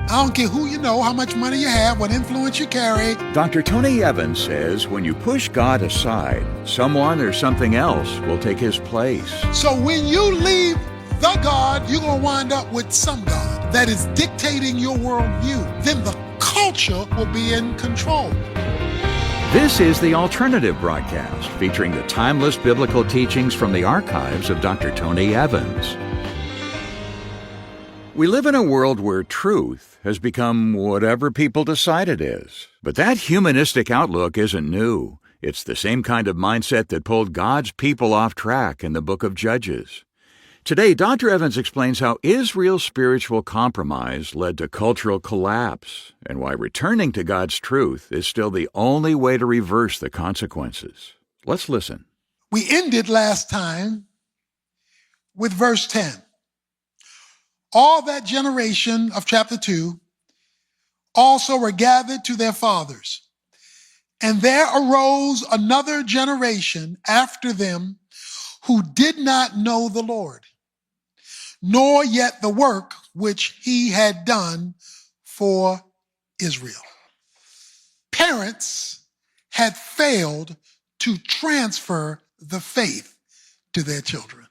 I don't care who you know, how much money you have, what influence you carry. Dr. Tony Evans says when you push God aside, someone or something else will take his place. So when you leave the God, you're going to wind up with some God that is dictating your worldview. Then the culture will be in control. This is The Alternative Broadcast, featuring the timeless biblical teachings from the archives of Dr. Tony Evans. We live in a world where truth has become whatever people decide it is. But that humanistic outlook isn't new. It's the same kind of mindset that pulled God's people off track in the book of Judges. Today, Dr. Evans explains how Israel's spiritual compromise led to cultural collapse and why returning to God's truth is still the only way to reverse the consequences. Let's listen. We ended last time with verse 10. All that generation of chapter 2 also were gathered to their fathers. And there arose another generation after them who did not know the Lord, nor yet the work which he had done for Israel. Parents had failed to transfer the faith to their children.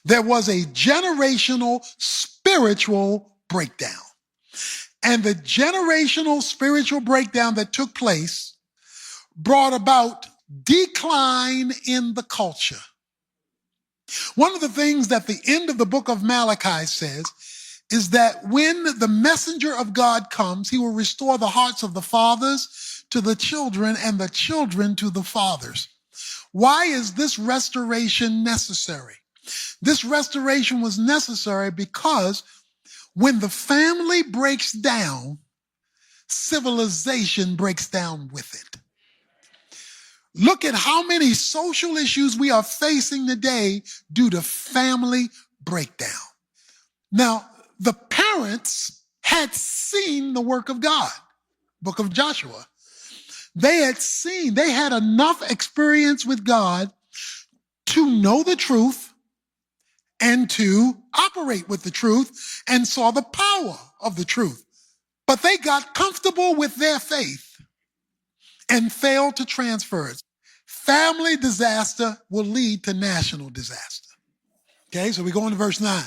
There was a generational spiritual breakdown. And the generational spiritual breakdown that took place brought about decline in the culture. One of the things that the end of the book of Malachi says is that when the messenger of God comes, he will restore the hearts of the fathers to the children and the children to the fathers. Why is this restoration necessary? This restoration was necessary because when the family breaks down, civilization breaks down with it. Look at how many social issues we are facing today due to family breakdown. Now, the parents had seen the work of God, book of Joshua. They had enough experience with God to know the truth and to operate with the truth and saw the power of the truth. But they got comfortable with their faith and failed to transfer it. Family disaster will lead to national disaster. Okay, so we go into verse 9.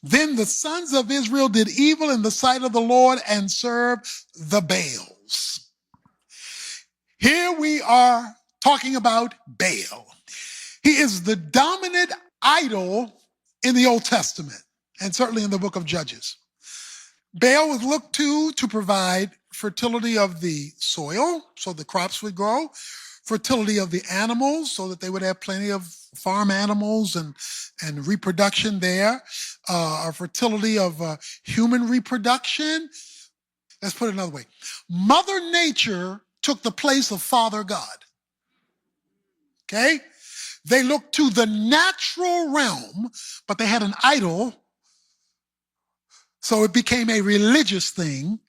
Then the sons of Israel did evil in the sight of the Lord and served the Baals. Here we are talking about Baal. He is the dominant idol in the Old Testament, and certainly in the book of Judges. Baal was looked to provide fertility of the soil, so the crops would grow, fertility of the animals, so that they would have plenty of farm animals and reproduction there, or fertility of human reproduction. Let's put it another way. Mother Nature took the place of Father God. Okay? They looked to the natural realm, but they had an idol, so it became a religious thing,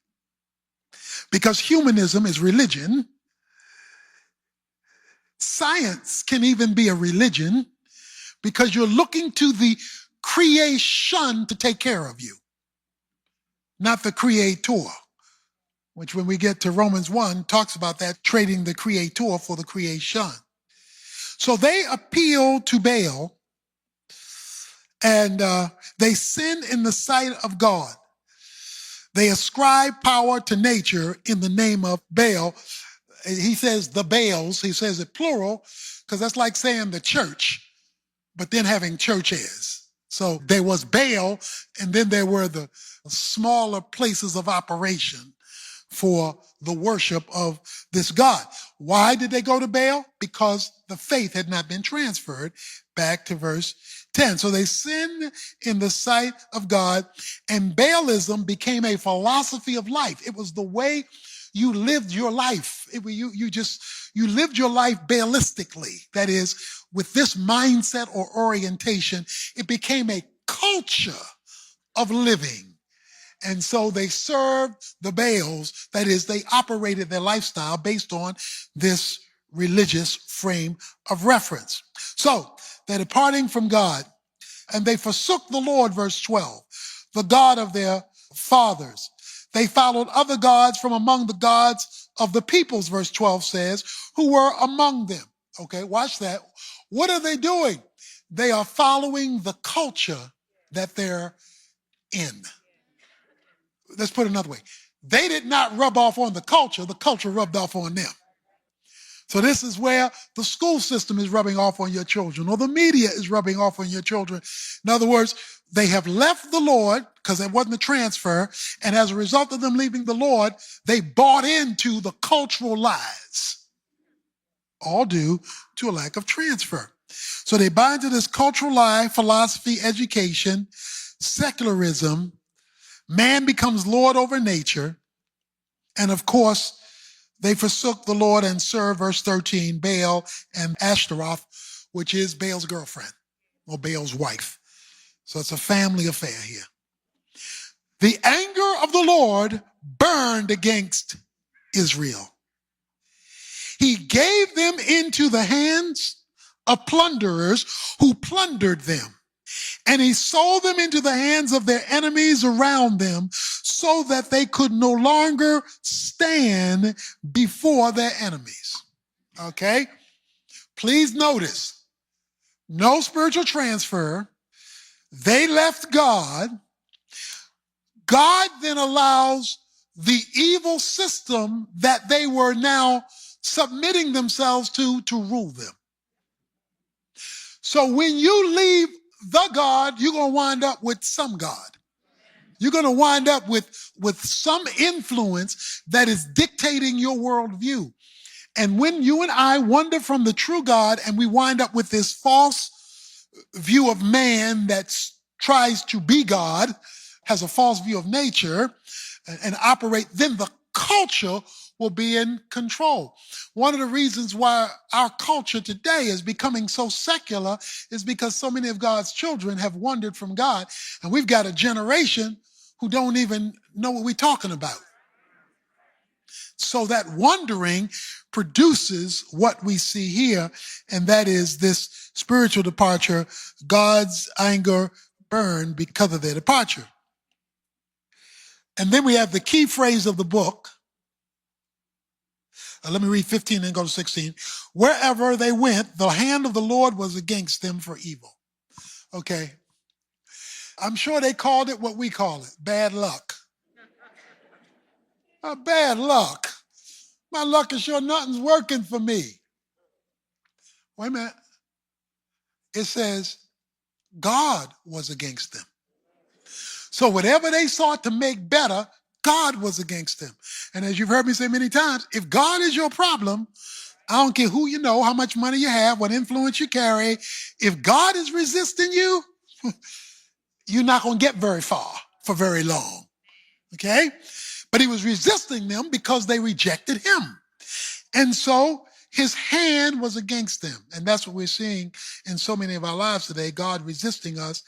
because humanism is religion. Science can even be a religion, because you're looking to the creation to take care of you, not the creator, which when we get to Romans 1, talks about that, trading the creator for the creation. So they appealed to Baal, and they sinned in the sight of God. They ascribe power to nature in the name of Baal. He says the Baals, he says it plural, because that's like saying the church, but then having churches. So there was Baal, and then there were the smaller places of operation for the worship of this God. Why did they go to Baal? Because the faith had not been transferred back to verse 10. So they sinned in the sight of God, and Baalism became a philosophy of life. It was the way you lived your life. You lived your life Baalistically. That is, with this mindset or orientation, it became a culture of living. And so they served the Baals. That is, they operated their lifestyle based on this religious frame of reference. So they're departing from God, and they forsook the Lord, verse 12, the God of their fathers. They followed other gods from among the gods of the peoples, verse 12 says, who were among them. Okay, watch that. What are they doing? They are following the culture that they're in. Let's put it another way. They did not rub off on the culture rubbed off on them. So this is where the school system is rubbing off on your children, or the media is rubbing off on your children. In other words, they have left the Lord because it wasn't a transfer, and as a result of them leaving the Lord, they bought into the cultural lies, all due to a lack of transfer. So they buy into this cultural lie, philosophy, education, secularism. Man becomes Lord over nature, and of course, they forsook the Lord and served, verse 13, Baal and Ashtaroth, which is Baal's girlfriend or Baal's wife. So it's a family affair here. The anger of the Lord burned against Israel. He gave them into the hands of plunderers who plundered them. And he sold them into the hands of their enemies around them so that they could no longer stand before their enemies. Okay? Please notice, no spiritual transfer. They left God. God then allows the evil system that they were now submitting themselves to rule them. So when you leave the God, you're going to wind up with some God. You're going to wind up with some influence that is dictating your worldview. And when you and I wander from the true God and we wind up with this false view of man that tries to be God, has a false view of nature, and operate, then the culture will be in control. One of the reasons why our culture today is becoming so secular is because so many of God's children have wandered from God, and we've got a generation who don't even know what we're talking about. So that wandering produces what we see here, and that is this spiritual departure. God's anger burned because of their departure. And then we have the key phrase of the book. Let me read 15 and go to 16. Wherever they went, the hand of the Lord was against them for evil. Okay. I'm sure they called it what we call it, bad luck. Bad luck. My luck is sure nothing's working for me. Wait a minute. It says God was against them. So whatever they sought to make better, God was against them. And as you've heard me say many times, if God is your problem, I don't care who you know, how much money you have, what influence you carry. If God is resisting you, you're not going to get very far for very long. Okay? But he was resisting them because they rejected him. And so his hand was against them. And that's what we're seeing in so many of our lives today, God resisting us.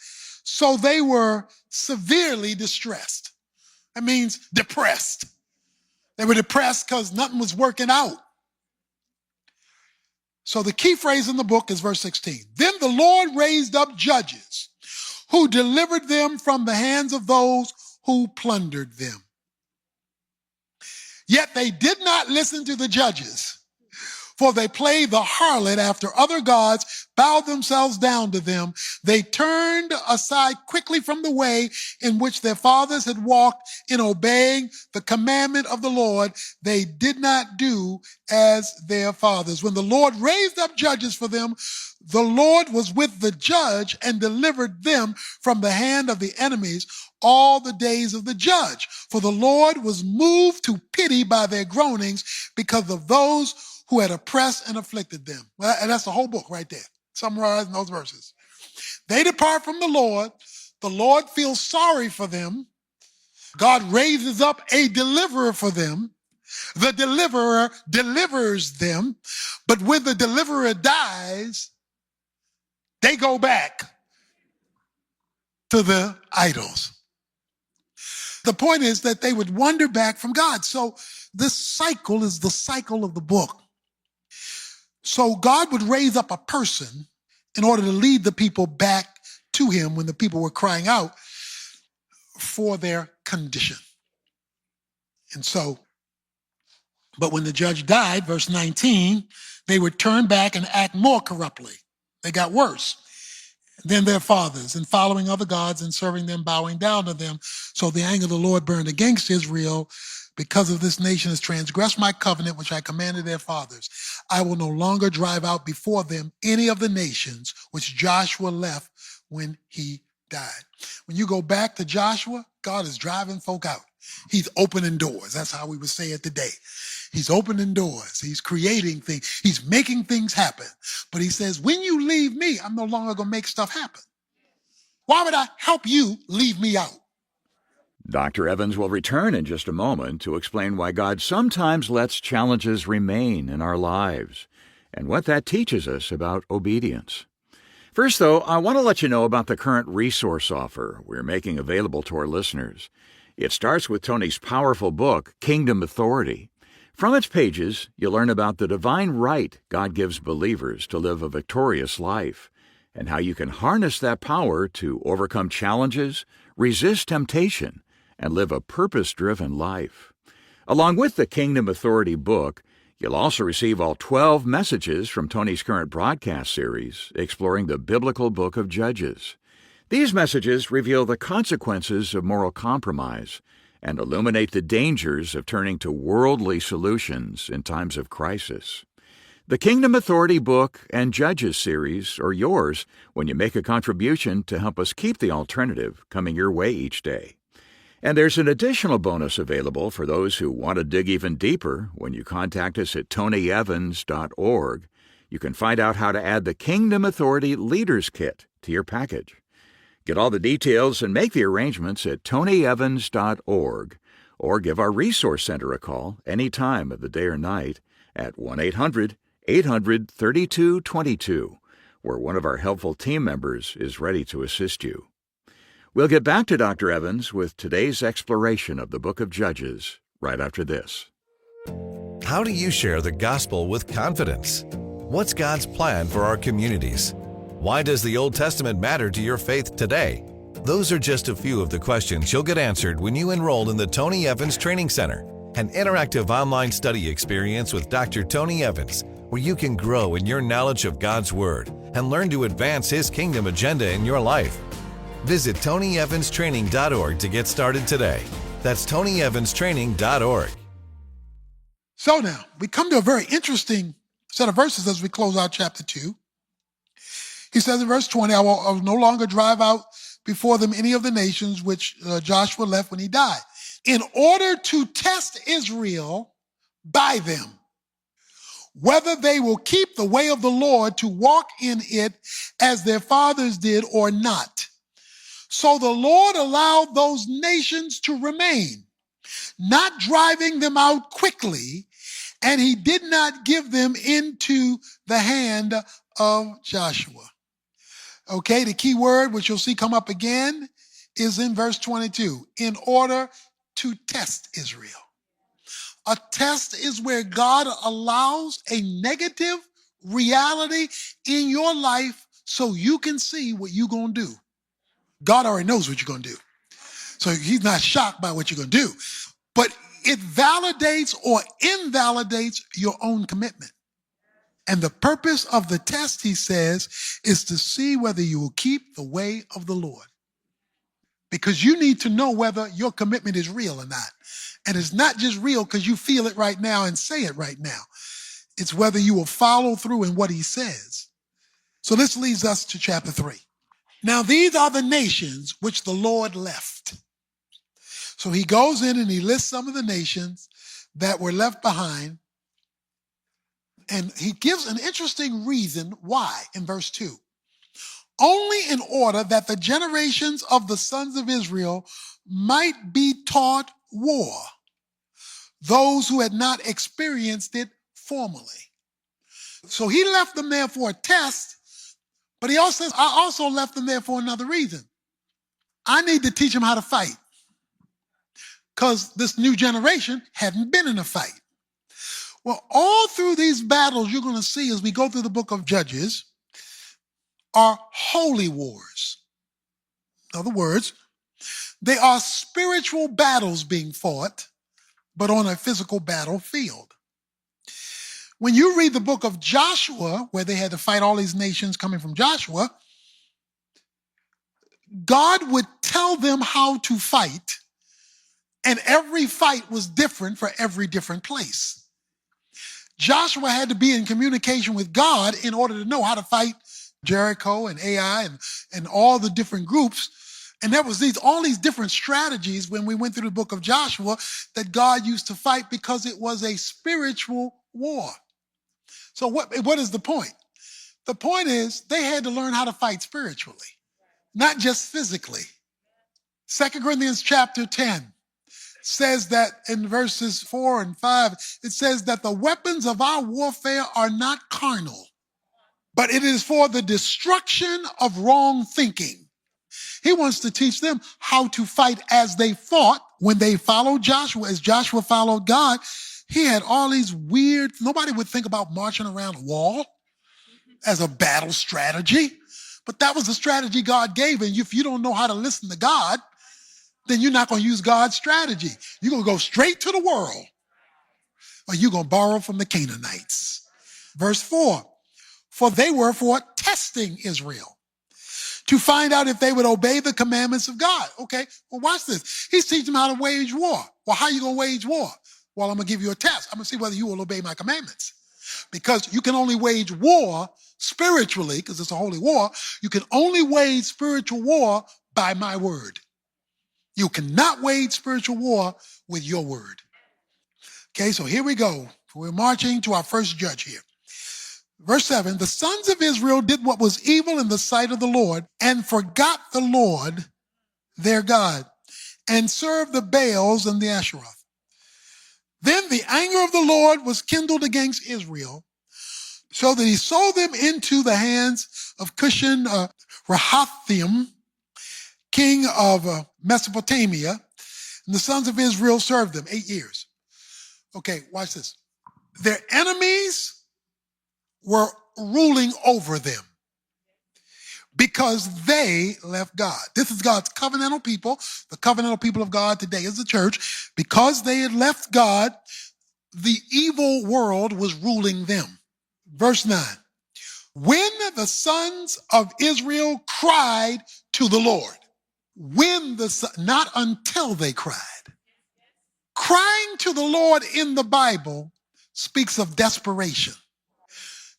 So they were severely distressed. That means depressed. They were depressed because nothing was working out. So the key phrase in the book is verse 16. Then the Lord raised up judges who delivered them from the hands of those who plundered them. Yet they did not listen to the judges, for they played the harlot after other gods, bowed themselves down to them. They turned aside quickly from the way in which their fathers had walked in obeying the commandment of the Lord. They did not do as their fathers. When the Lord raised up judges for them, the Lord was with the judge and delivered them from the hand of the enemies all the days of the judge. For the Lord was moved to pity by their groanings because of those who had oppressed and afflicted them. Well, and that's the whole book right there, summarizing those verses. They depart from the Lord feels sorry for them. God raises up a deliverer for them. The deliverer delivers them. But when the deliverer dies, they go back to the idols. The point is that they would wander back from God. So this cycle is the cycle of the book. So God would raise up a person in order to lead the people back to him when the people were crying out for their condition. And so, but when the judge died, verse 19, they would turn back and act more corruptly. They got worse than their fathers, and following other gods and serving them, bowing down to them. So the anger of the Lord burned against Israel because of this nation has transgressed my covenant, which I commanded their fathers. I will no longer drive out before them any of the nations which Joshua left when he died. When you go back to Joshua, God is driving folk out. He's opening doors. That's how we would say it today. He's opening doors. He's creating things. He's making things happen. But he says, when you leave me, I'm no longer going to make stuff happen. Why would I help you leave me out? Dr. Evans will return in just a moment to explain why God sometimes lets challenges remain in our lives and what that teaches us about obedience. First, though, I want to let you know about the current resource offer we're making available to our listeners. It starts with Tony's powerful book, Kingdom Authority. From its pages, you'll learn about the divine right God gives believers to live a victorious life and how you can harness that power to overcome challenges, resist temptation, and live a purpose-driven life. Along with the Kingdom Authority book, you'll also receive all 12 messages from Tony's current broadcast series exploring the biblical book of Judges. These messages reveal the consequences of moral compromise and illuminate the dangers of turning to worldly solutions in times of crisis. The Kingdom Authority book and Judges series are yours when you make a contribution to help us keep the alternative coming your way each day. And there's an additional bonus available for those who want to dig even deeper when you contact us at tonyevans.org. You can find out how to add the Kingdom Authority Leaders Kit to your package. Get all the details and make the arrangements at tonyevans.org or give our Resource Center a call any time of the day or night at 1-800-800-3222, where one of our helpful team members is ready to assist you. We'll get back to Dr. Evans with today's exploration of the book of Judges right after this. How do you share the gospel with confidence? What's God's plan for our communities? Why does the Old Testament matter to your faith today? Those are just a few of the questions you'll get answered when you enroll in the Tony Evans Training Center, an interactive online study experience with Dr. Tony Evans, where you can grow in your knowledge of God's Word and learn to advance His kingdom agenda in your life. Visit TonyEvansTraining.org to get started today. That's TonyEvansTraining.org. So now, we come to a very interesting set of verses as we close out chapter 2. He says in verse 20, I will no longer drive out before them any of the nations which Joshua left when he died, in order to test Israel by them, whether they will keep the way of the Lord to walk in it as their fathers did or not. So the Lord allowed those nations to remain, not driving them out quickly, and he did not give them into the hand of Joshua. Okay, the key word, which you'll see come up again, is in verse 22, in order to test Israel. A test is where God allows a negative reality in your life so you can see what you're going to do. God already knows what you're going to do. So he's not shocked by what you're going to do. But it validates or invalidates your own commitment. And the purpose of the test, he says, is to see whether you will keep the way of the Lord. Because you need to know whether your commitment is real or not. And it's not just real because you feel it right now and say it right now. It's whether you will follow through in what he says. So this leads us to chapter 3. Now these are the nations which the Lord left. So he goes in and he lists some of the nations that were left behind. And he gives an interesting reason why in verse 2. Only in order that the generations of the sons of Israel might be taught war, those who had not experienced it formerly. So he left them there for a test, but he also says, I also left them there for another reason. I need to teach them how to fight because this new generation hadn't been in a fight. Well, all through these battles you're going to see as we go through the book of Judges are holy wars. In other words, They are spiritual battles being fought, but on a physical battlefield. When you read the book of Joshua, where they had to fight all these nations coming from Joshua, God would tell them how to fight, and every fight was different for every different place. Joshua had to be in communication with God in order to know how to fight Jericho and Ai and all the different groups. And there was all these different strategies when we went through the book of Joshua that God used to fight because it was a spiritual war. So what is the point? The point is they had to learn how to fight spiritually, not just physically. 2 Corinthians chapter 10 says that in verses 4 and 5, it says that the weapons of our warfare are not carnal, but it is for the destruction of wrong thinking. He wants to teach them how to fight as they fought when they followed Joshua, as Joshua followed God. He had all these weird, nobody would think about marching around a wall as a battle strategy, but that was the strategy God gave. And if you don't know how to listen to God, then you're not going to use God's strategy. You're going to go straight to the world, or you're going to borrow from the Canaanites. Verse 4, for they were for testing Israel to find out if they would obey the commandments of God. Okay, well, watch this. He's teaching them how to wage war. Well, how are you going to wage war? Well, I'm going to give you a test. I'm going to see whether you will obey my commandments. Because you can only wage war spiritually, because it's a holy war. You can only wage spiritual war by my word. You cannot wage spiritual war with your word. Okay, so here we go. We're marching to our first judge here. Verse 7, the sons of Israel did what was evil in the sight of the Lord and forgot the Lord, their God, and served the Baals and the Asheroth. Then the anger of the Lord was kindled against Israel, so that he sold them into the hands of Cushan Rahathaim, king of Mesopotamia, and the sons of Israel served them 8 years. Okay, watch this. Their enemies were ruling over them because they left God. This is God's covenantal people. The covenantal people of God today is the church. Because they had left God, the evil world was ruling them. Verse 9. When the sons of Israel cried to the Lord, not until they cried. Crying to the Lord in the Bible speaks of desperation.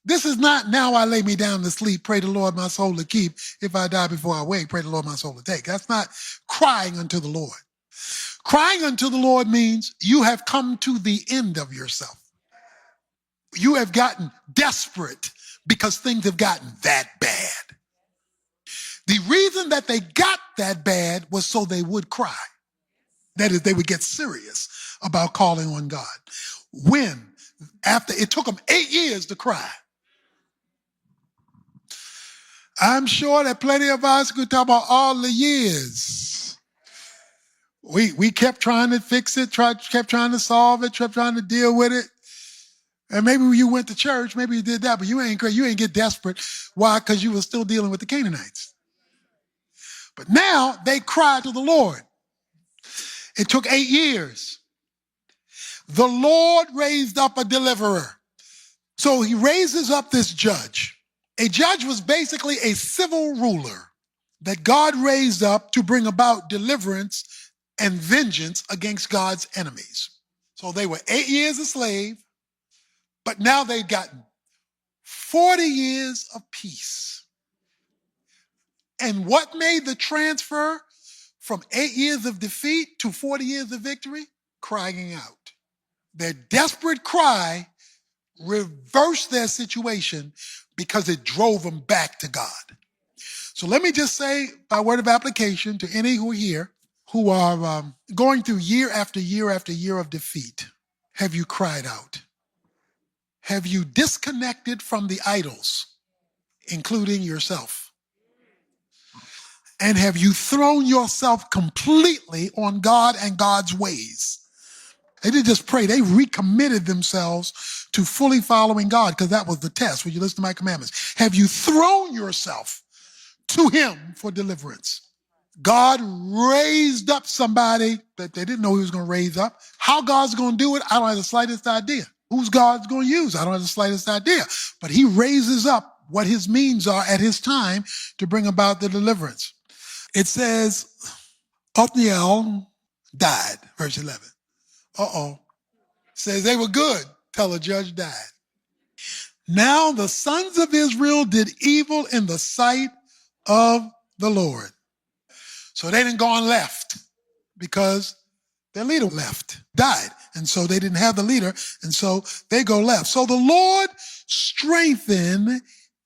This is not now I lay me down to sleep, pray the Lord my soul to keep. If I die before I wake, pray the Lord my soul to take. That's not crying unto the Lord. Crying unto the Lord means you have come to the end of yourself. You have gotten desperate because things have gotten that bad. The reason that they got that bad was so they would cry. That is, they would get serious about calling on God. After it took them 8 years to cry. I'm sure that plenty of us could talk about all the years. We kept trying to fix it, kept trying to solve it, kept trying to deal with it. And maybe you went to church, maybe you did that, but you ain't get desperate. Why? Because you were still dealing with the Canaanites. But now they cried to the Lord. It took 8 years. The Lord raised up a deliverer. So he raises up this judge. A judge was basically a civil ruler that God raised up to bring about deliverance and vengeance against God's enemies. So they were 8 years a slave, but now they've gotten 40 years of peace. And what made the transfer from 8 years of defeat to 40 years of victory? Crying out. Their desperate cry reversed their situation because it drove them back to God. So let me just say, by word of application to any who are here, who are going through year after year after year of defeat, have you cried out? Have you disconnected from the idols, including yourself? And have you thrown yourself completely on God and God's ways? They didn't just pray, they recommitted themselves to fully following God, because that was the test. Will you listen to my commandments? Have you thrown yourself to him for deliverance? God raised up somebody that they didn't know he was going to raise up. How God's going to do it, I don't have the slightest idea. Who's God's going to use? I don't have the slightest idea. But he raises up what his means are at his time to bring about the deliverance. It says, Othniel died, verse 11. It says they were good till the judge died. Now the sons of Israel did evil in the sight of the Lord. So they didn't go on left because their leader left, died. And so they didn't have the leader. And so they go left. So the Lord strengthened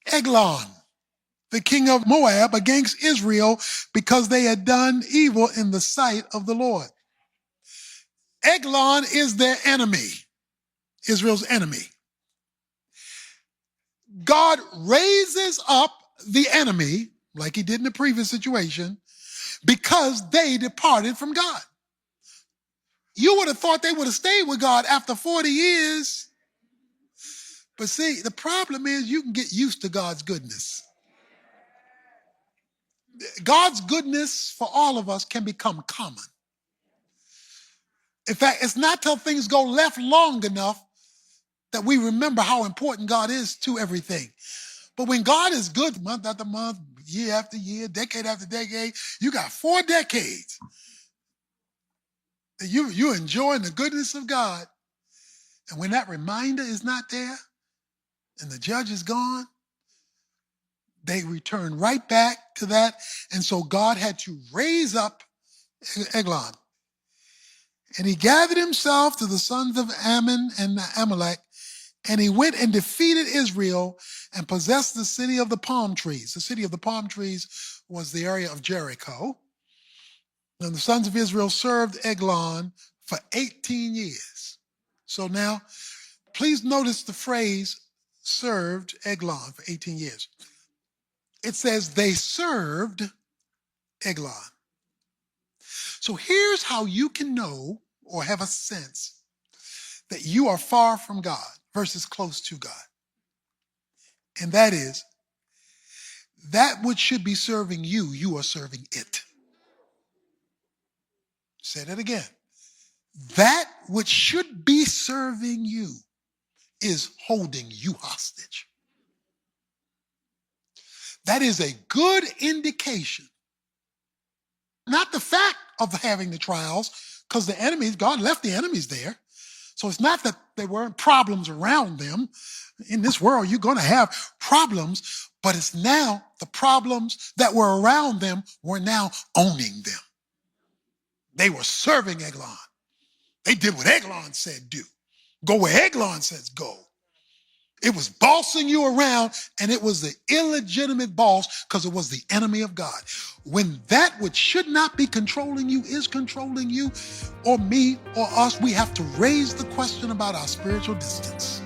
Eglon, the king of Moab, against Israel because they had done evil in the sight of the Lord. Eglon is their enemy, Israel's enemy. God raises up the enemy, like he did in the previous situation, because they departed from God. You would have thought they would have stayed with God after 40 years. But see, the problem is you can get used to God's goodness. God's goodness for all of us can become common. In fact, it's not till things go left long enough that we remember how important God is to everything. But when God is good month after month, year after year, decade after decade, you got 4 decades. You're enjoying the goodness of God. And when that reminder is not there and the judge is gone, they return right back to that. And so God had to raise up Eglon. And he gathered himself to the sons of Ammon and Amalek, and he went and defeated Israel and possessed the city of the palm trees. The city of the palm trees was the area of Jericho. And the sons of Israel served Eglon for 18 years. So now, please notice the phrase served Eglon for 18 years. It says they served Eglon. So here's how you can know or have a sense that you are far from God versus close to God. And that is, that which should be serving you, you are serving it. Say that again. That which should be serving you is holding you hostage. That is a good indication. Not the fact of having the trials, because the enemies, God left the enemies there. So it's not that there weren't problems around them. In this world, you're going to have problems, but it's now the problems that were around them were now owning them. They were serving Eglon. They did what Eglon said do. Go where Eglon says go. It was bossing you around, and it was the illegitimate boss because it was the enemy of God. When that which should not be controlling you is controlling you, or me, or us, we have to raise the question about our spiritual distance.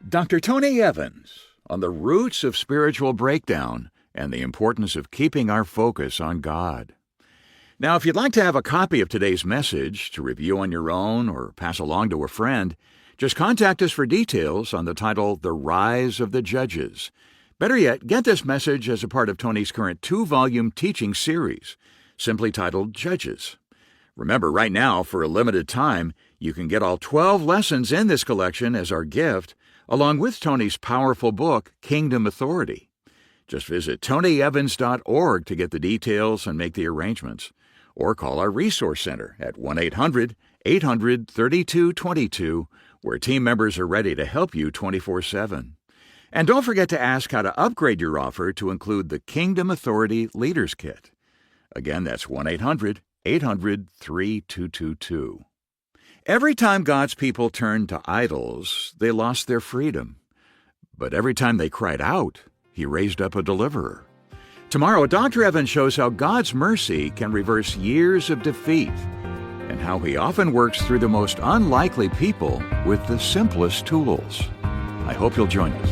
Dr. Tony Evans on the roots of spiritual breakdown and the importance of keeping our focus on God. Now, if you'd like to have a copy of today's message to review on your own or pass along to a friend, just contact us for details on the title, The Rise of the Judges. Better yet, get this message as a part of Tony's current 2-volume teaching series, simply titled Judges. Remember, right now, for a limited time, you can get all 12 lessons in this collection as our gift, along with Tony's powerful book, Kingdom Authority. Just visit tonyevans.org to get the details and make the arrangements, or call our Resource Center at 1-800-800-3222, where team members are ready to help you 24/7. And don't forget to ask how to upgrade your offer to include the Kingdom Authority Leaders Kit. Again, that's 1-800-800-3222. Every time God's people turned to idols, they lost their freedom. But every time they cried out, He raised up a deliverer. Tomorrow, Dr. Evans shows how God's mercy can reverse years of defeat and how He often works through the most unlikely people with the simplest tools. I hope you'll join us.